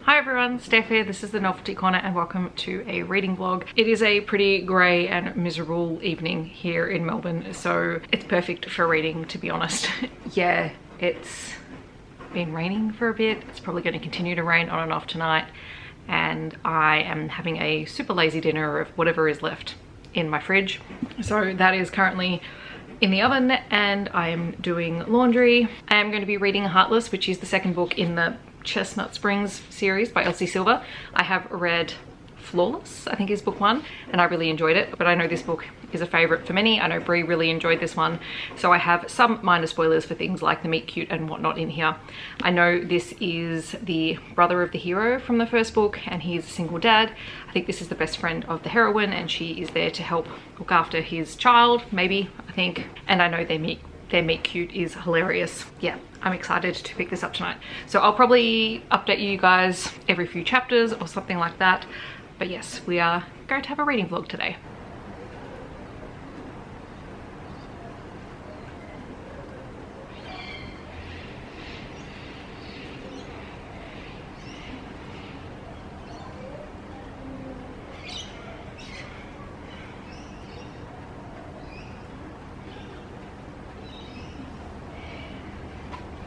Hi everyone, Steph here. This is the Novelty Corner and welcome to a reading vlog. It is a pretty grey and miserable evening here in Melbourne, so it's perfect for reading, to be honest. Yeah, it's been raining for a bit. It's probably going to continue to rain on and off tonight, and I am having a super lazy dinner of whatever is left in my fridge. So that is currently in the oven and I am doing laundry. I am going to be reading Heartless, which is the second book in the Chestnut Springs series by Elsie Silver. I have read Flawless, I think is book one, and I really enjoyed it, but I know this book is a favourite for many. I know Brie really enjoyed this one, so I have some minor spoilers for things like the meet cute and whatnot in here. I know this is the brother of the hero from the first book and he's a single dad. I think this is the best friend of the heroine and she is there to help look after his child, maybe, I think. And I know their meet cute is hilarious. Yeah, I'm excited to pick this up tonight. So I'll probably update you guys every few chapters or something like that. But yes, we are going to have a reading vlog today.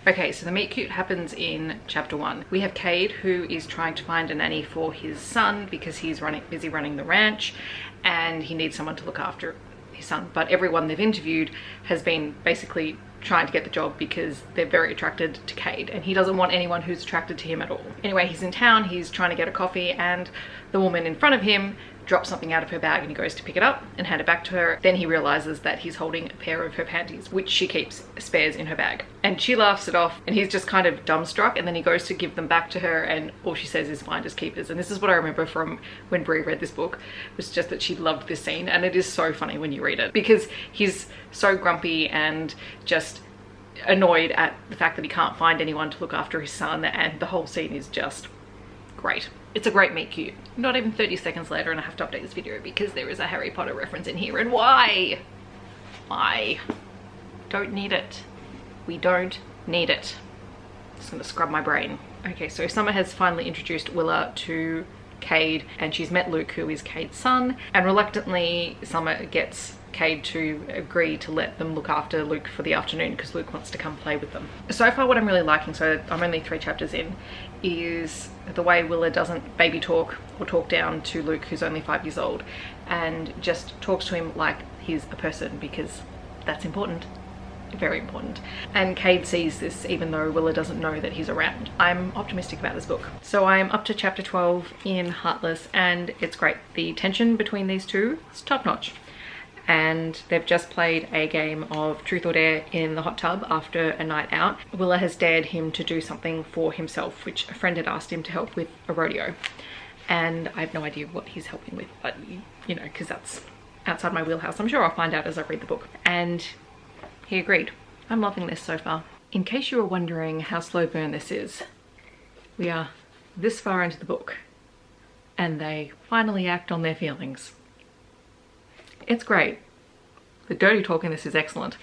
Okay, so the meet cute happens in chapter 1. We have Cade, who is trying to find a nanny for his son because he's busy running the ranch and he needs someone to look after his son. But everyone they've interviewed has been basically trying to get the job because they're very attracted to Cade and he doesn't want anyone who's attracted to him at all. Anyway, he's in town, he's trying to get a coffee and the woman in front of him drops something out of her bag and he goes to pick it up and hand it back to her. Then he realizes that he's holding a pair of her panties, which she keeps spares in her bag. And she laughs it off and he's just kind of dumbstruck, and then he goes to give them back to her and all she says is finders keepers. And this is what I remember from when Brie read this book, was just that she loved this scene, and it is so funny when you read it because he's so grumpy and just annoyed at the fact that he can't find anyone to look after his son, and the whole scene is just great. It's a great meet cute. Not even 30 seconds later and I have to update this video because there is a Harry Potter reference in here, and why? Why? Don't need it. We don't need it. Just gonna scrub my brain. Okay, so Summer has finally introduced Willa to Cade and she's met Luke, who is Cade's son, and reluctantly Summer gets Cade to agree to let them look after Luke for the afternoon because Luke wants to come play with them. So far what I'm really liking, so I'm only 3 chapters in, is the way Willa doesn't baby talk or talk down to Luke, who's only 5 years old, and just talks to him like he's a person, because that's important. Very important. And Cade sees this even though Willa doesn't know that he's around. I'm optimistic about this book. So I'm up to chapter 12 in Heartless and it's great. The tension between these two is top notch. And they've just played a game of truth or dare in the hot tub after a night out. Willa has dared him to do something for himself, which a friend had asked him to help with a rodeo. And I have no idea what he's helping with, but you know, because that's outside my wheelhouse. I'm sure I'll find out as I read the book. And he agreed. I'm loving this so far. In case you were wondering how slow burn this is, we are this far into the book and they finally act on their feelings. It's great. The dirty talk in this is excellent.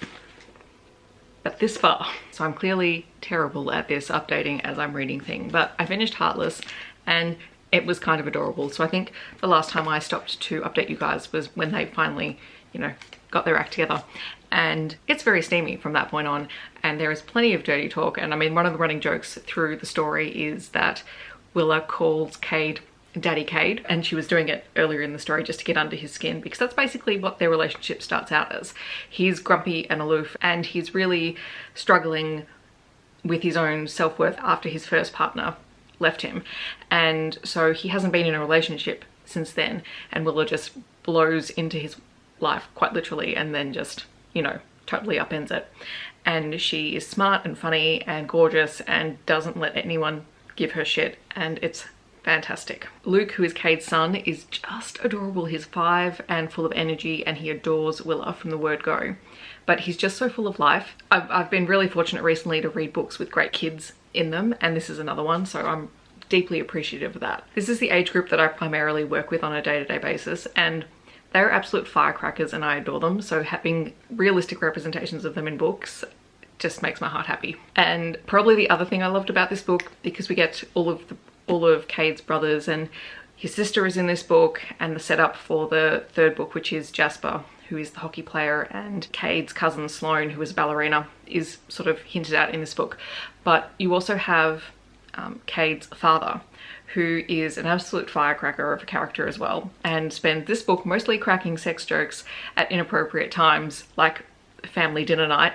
But this far. So I'm clearly terrible at this updating as I'm reading things, but I finished Heartless and it was kind of adorable. So I think the last time I stopped to update you guys was when they finally, you know, got their act together. And it's very steamy from that point on, and there is plenty of dirty talk. And I mean, one of the running jokes through the story is that Willa calls Cade Daddy Cade, and she was doing it earlier in the story just to get under his skin, because that's basically what their relationship starts out as. He's grumpy and aloof and he's really struggling with his own self-worth after his first partner left him, and so he hasn't been in a relationship since then, and Willa just blows into his life quite literally and then just, you know, totally upends it. And she is smart and funny and gorgeous and doesn't let anyone give her shit, and it's fantastic. Luke, who is Cade's son, is just adorable. He's 5 and full of energy and he adores Willa from the word go. But he's just so full of life. I've been really fortunate recently to read books with great kids in them, and this is another one, so I'm deeply appreciative of that. This is the age group that I primarily work with on a day-to-day basis, and they're absolute firecrackers and I adore them. So having realistic representations of them in books just makes my heart happy. And probably the other thing I loved about this book, because we get all of the all of Cade's brothers, and his sister is in this book, and the setup for the third book, which is Jasper, who is the hockey player, and Cade's cousin Sloane, who is a ballerina, is sort of hinted at in this book. But you also have Cade's father, who is an absolute firecracker of a character as well, and spends this book mostly cracking sex jokes at inappropriate times, like family dinner night,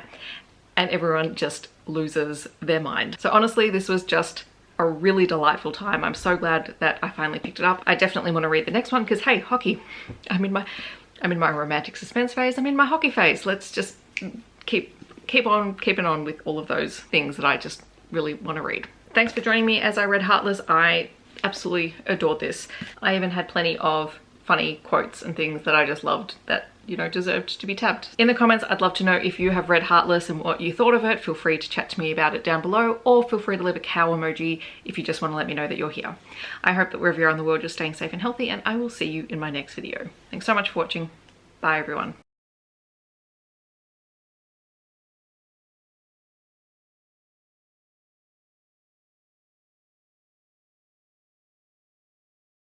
and everyone just loses their mind. So honestly, this was just a really delightful time. I'm so glad that I finally picked it up. I definitely want to read the next one because, hey, hockey. I'm in my romantic suspense phase. I'm in my hockey phase. Let's just keep on keeping on with all of those things that I just really want to read. Thanks for joining me as I read Heartless. I absolutely adored this. I even had plenty of funny quotes and things that I just loved that, you know, deserved to be tabbed. In the comments, I'd love to know if you have read Heartless and what you thought of it. Feel free to chat to me about it down below, or feel free to leave a cow emoji if you just want to let me know that you're here. I hope that wherever you are in the world, you're staying safe and healthy, and I will see you in my next video. Thanks so much for watching. Bye everyone.